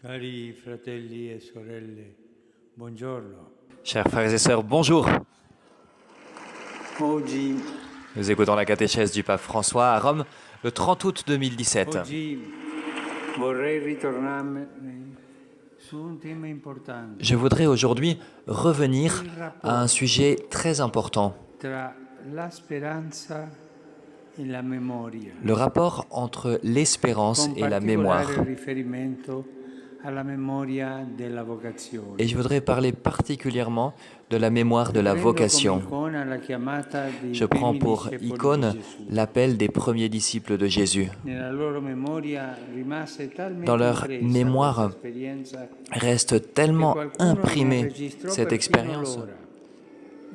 Cari fratelli e sorelle, buongiorno. Chers frères et sœurs, bonjour. Oggi, Nous écoutons la catéchèse du pape François à Rome le 30 août 2017. oggi vorrei ritornare su un tema importante Je voudrais aujourd'hui revenir à un sujet très important, tra la speranza e la memoria, le rapport entre l'espérance con et la mémoire. particolare riferimento alla memoria della vocazione. Et je voudrais parler particulièrement de la mémoire de la Prendo come vocation. icona la chiamata dei Je prends primi pour discepoli icône di Gesù. l'appel des premiers disciples de Jésus. Nella loro memoria rimase talmente Dans leur impressa mémoire questa esperienza reste tellement che qualcuno ne imprimée registrò cette perfino expérience l'ora.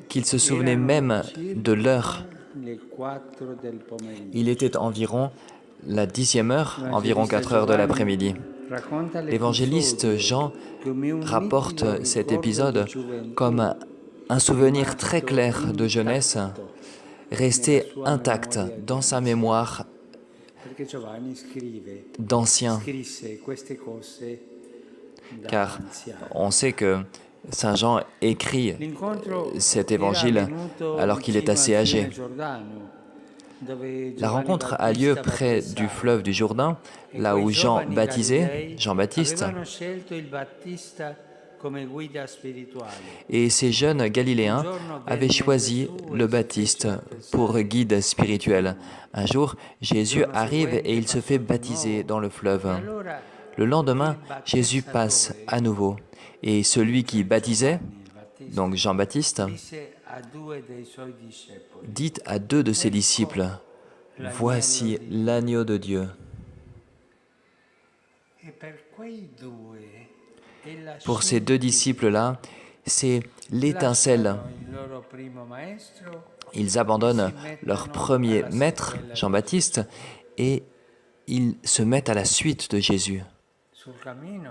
qu'ils se souvenaient Erano même circa de l'heure. le 4 del pomeriggio. Il était environ la 10e heure, environ 4 heures de l'après-midi. Racconta L'évangéliste l'episodio Jean come un rapporte nitido cet ricordo épisode di gioventù comme un souvenir très clair de jeunesse, resté intact dans sa mémoire perché Giovanni d'ancien, scrisse queste cose da car anziano. on sait que Saint Jean écrit L'incontro cet era évangile avvenuto alors qu'il est vicino al assez fiume âgé. Giordano, dove La Giovanni rencontre a lieu Battista près du battezzava. fleuve du Jourdain, E là quei où Jean giovani baptisait, Galilei Jean-Baptiste, avevano scelto il Battista come guida spirituale. et ces jeunes Galiléens avaient choisi le Baptiste pour guide spirituel. Un jour, Jésus arrive et il se fait baptiser dans le fleuve. Allora Le lendemain, Jésus passe à nouveau. Et celui qui baptisait, il Battista donc Jean-Baptiste, disse a 2 dei suoi discepoli: dit à 2 de ses disciples, « Voici l'agneau de Dieu ». E per quei due ella Pour ces 2 disciples-là, c'est l'étincelle. lasciano il loro primo maestro Ils abandonnent leur premier maître, Jean-Baptiste, et ils se mettent à la suite de Jésus. sul cammino.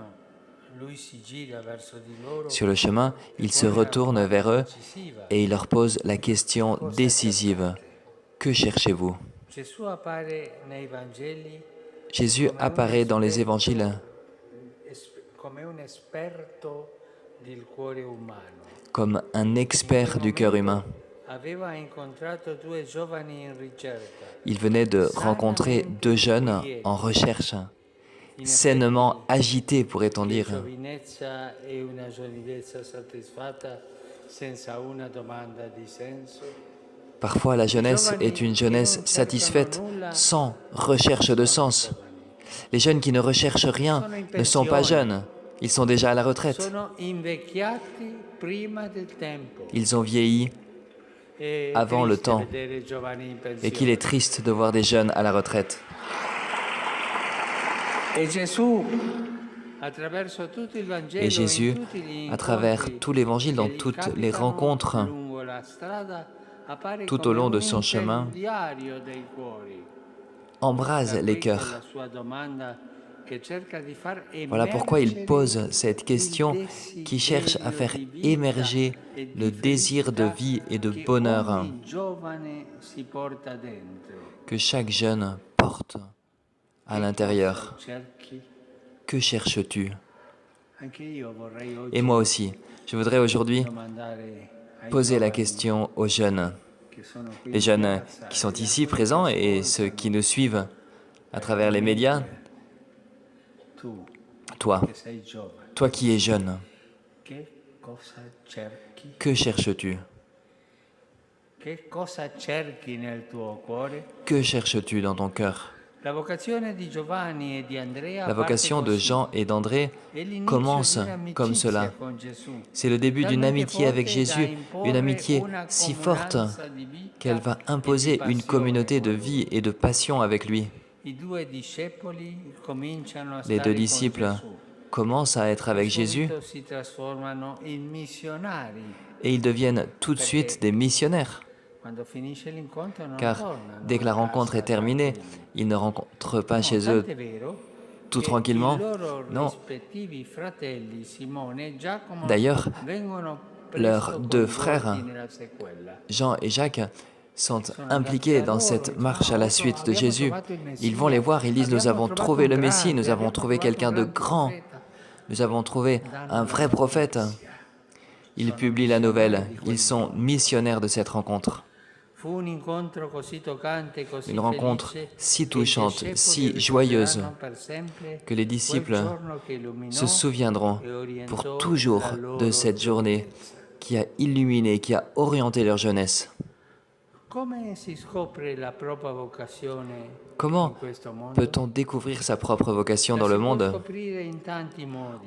Lui si gira verso di loro Sur le chemin, il se retourne vers eux decisiva. et il leur pose la question décisive. Que cherchez-vous? Gesù appare nei Vangeli Jésus apparaît dans les évangiles come un esperto del cuore umano. comme un expert du cœur humain. Aveva incontrato 2 giovani in ricerca, Il venait de rencontrer 2 jeunes en recherche, sainement agités, pourrait-on dire. giovinezza e una giovinezza soddisfatta senza una domanda di senso. Parfois, la jeunesse est une jeunesse satisfaite, sans recherche de sens. Les jeunes qui ne recherchent rien ne sont pas jeunes, ils sont déjà à la retraite. Sono invecchiati prima del tempo. Ils ont vieilli È avant le triste temps vedere giovani in et qu'il est pensione. triste de voir des jeunes à la retraite. E Gesù, attraverso tutto il Vangelo, Et Jésus, in tutti gli à travers incontri tout l'Évangile, dans che gli toutes les capitano rencontres, lungo la strada, appare tout au come long de un son chemin, intermediario dei cuori. embrase Da les qui che cœurs. la sua domanda che cerca di far Voilà pourquoi il emergere pose cette question il qui cherche à faire desiderio di vita émerger e di le désir de felicità vie et de che bonheur ogni giovane si porta dentro. que chaque jeune porte à l'intérieur. Cerchi? Que cherches-tu? Anche io vorrei oggi Et moi aussi, je voudrais aujourd'hui domandare ai poser la giovani question aux jeunes, che sono qui les in jeunes piazza qui sont e ici présents et ceux qui nous suivent à travers les médias. tu Toi, che sei giovane, toi qui es jeune, che cosa cerchi? que cherches-tu? Che cosa cerchi nel tuo cuore? Que cherches-tu dans ton cœur? La vocazione di Giovanni e di Andrea La vocation parte de così. Jean et d'André È l'inizio commence di un'amicizia comme cela. con Gesù, C'est le début d'une talmente amitié avec forte da Jésus, imporre une amitié una si forte comunanza di vita qu'elle va e di imposer une passione communauté de con lui. vie et de passion avec lui. I 2 discepoli cominciano a Les 2 stare con disciples Gesù. commencent à être avec Jésus Subito si trasformano in missionari. et ils deviennent tout de suite des missionnaires. Quando finisce l'incontro non Car tornano dès que la a rencontre casa est terminée, tranquilli. ils ne rencontrent pas No, chez eux tant'è vero tout che tranquillement. i loro Non. rispettivi fratelli Simone e Giacomo D'ailleurs, vengono leurs presto 2 coinvolti frères, nella sequela. Jean et Jacques, sont impliqués dans cette marche à la suite de Jésus. Ils vont les voir, ils disent « Nous avons trouvé le Messie, nous avons trouvé quelqu'un de grand, Nous avons trouvé un vrai prophète. Ils publient la nouvelle. Ils sont missionnaires de cette rencontre. Une rencontre si touchante, si joyeuse, que les disciples se souviendront pour toujours de cette journée qui a illuminé, qui a orienté leur jeunesse. Comment peut-on découvrir sa propre vocation dans le monde?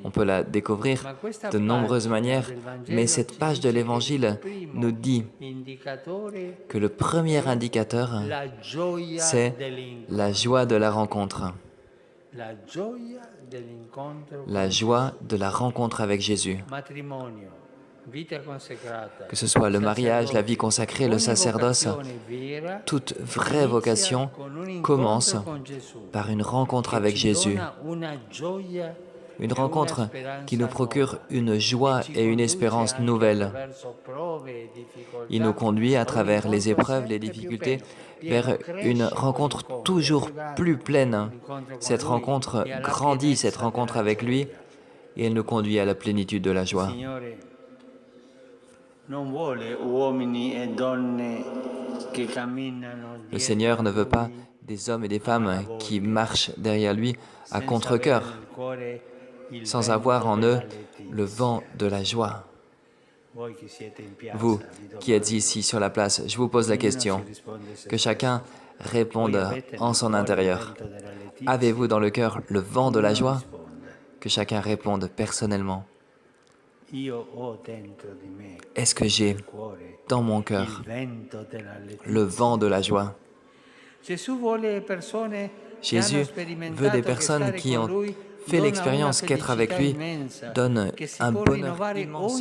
On peut la découvrir de nombreuses manières, mais cette page de l'Évangile nous dit que le premier indicateur, c'est la joie de la rencontre. La joie de la rencontre avec Jésus. Que ce soit le mariage, la vie consacrée, le sacerdoce, toute vraie vocation commence par une rencontre avec Jésus. Une rencontre qui nous procure une joie et une espérance nouvelles. Il nous conduit à travers les épreuves, les difficultés, vers une rencontre toujours plus pleine. Cette rencontre grandit, cette rencontre avec lui, et elle nous conduit à la plénitude de la joie. Le Seigneur ne veut pas des hommes et des femmes qui marchent derrière lui à contre-cœur, sans avoir en eux le vent de la joie. Vous qui êtes ici sur la place, je vous pose la question, que chacun réponde en son intérieur. Avez-vous dans le cœur le vent de la joie? Que chacun réponde personnellement. Est-ce que j'ai dans mon cœur le vent de la joie? Jésus veut des personnes qui ont fait l'expérience qu'être avec lui donne un bonheur immense,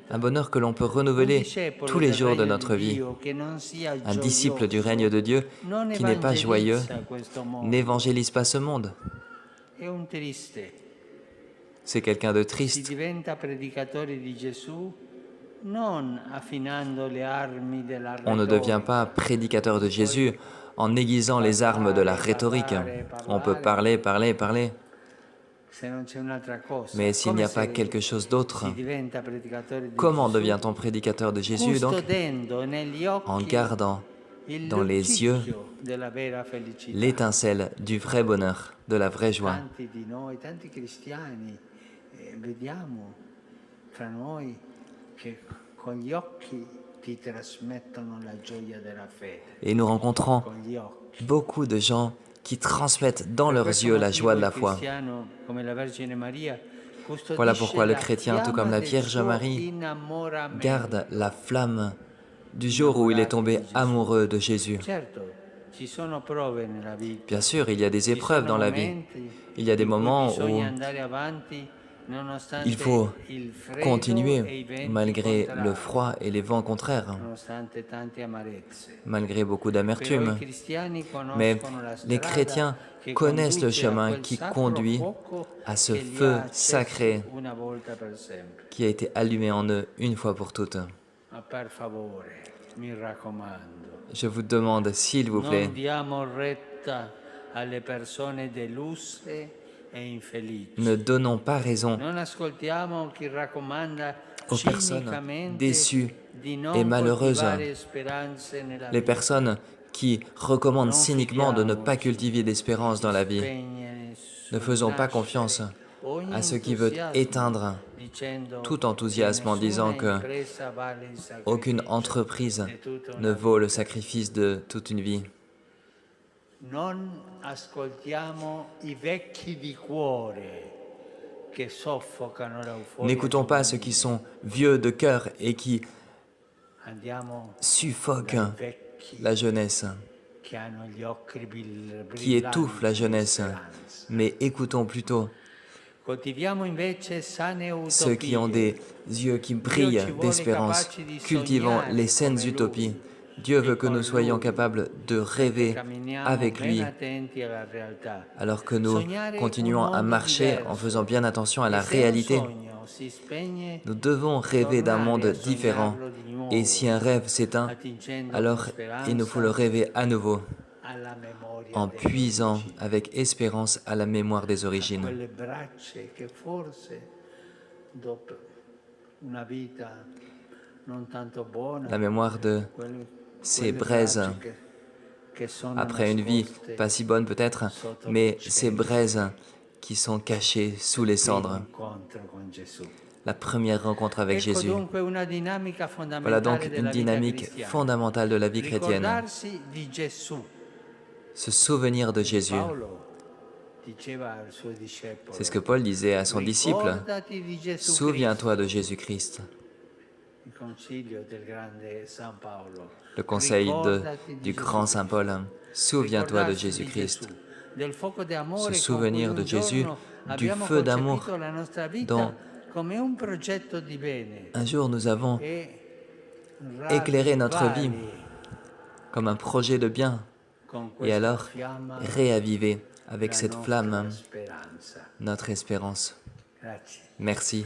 un bonheur que l'on peut renouveler tous les jours de notre vie. Un disciple du règne de Dieu qui n'est pas joyeux n'évangélise pas ce monde. C'est quelqu'un de triste. On ne devient pas prédicateur de Jésus en aiguisant les armes de la rhétorique. On peut parler, parler, parler. Mais s'il n'y a pas quelque chose d'autre, comment devient-on prédicateur de Jésus donc? En gardant dans les yeux l'étincelle du vrai bonheur, de la vraie joie. Et nous rencontrons beaucoup de gens qui transmettent dans leurs yeux la joie de la foi. Voilà pourquoi le chrétien, tout comme la Vierge Marie, garde la flamme du jour où il est tombé amoureux de Jésus. Bien sûr, il y a des épreuves dans la vie. Il y a des moments où il faut continuer malgré le froid et les vents contraires, malgré beaucoup d'amertume. Mais les chrétiens connaissent le chemin qui conduit à ce feu sacré qui a été allumé en eux une fois pour toutes. Je vous demande, s'il vous plaît, ne donnons pas raison aux personnes déçues et malheureuses, les personnes qui recommandent cyniquement de ne pas cultiver d'espérance dans la vie. Ne faisons pas confiance à ce qui veut éteindre tout enthousiasme en disant que aucune entreprise ne vaut le sacrifice de toute une vie. N'écoutons pas ceux qui sont vieux de cœur et qui suffoquent la jeunesse, qui étouffent la jeunesse, mais écoutons plutôt ceux qui ont des yeux qui brillent d'espérance. Cultivons les saines utopies. Dieu veut que nous soyons capables de rêver avec lui, alors que nous continuons à marcher en faisant bien attention à la réalité. Nous devons rêver d'un monde différent, et si un rêve s'éteint, alors il nous faut le rêver à nouveau. en puisant avec espérance à la mémoire des origines. La mémoire de ces braises, après une vie pas si bonne peut-être, mais ces braises qui sont cachées sous les cendres. La première rencontre avec Jésus. Voilà donc une dynamique fondamentale de la vie chrétienne. Se souvenir de Jésus. C'est ce que Paul disait à son disciple. Souviens-toi de Jésus-Christ. Le conseil du grand Saint Paul. Souviens-toi de Jésus-Christ. Se souvenir de Jésus, du feu d'amour dont un jour nous avons éclairé notre vie comme un projet de bien et alors réaviver avec cette flamme notre espérance. Merci.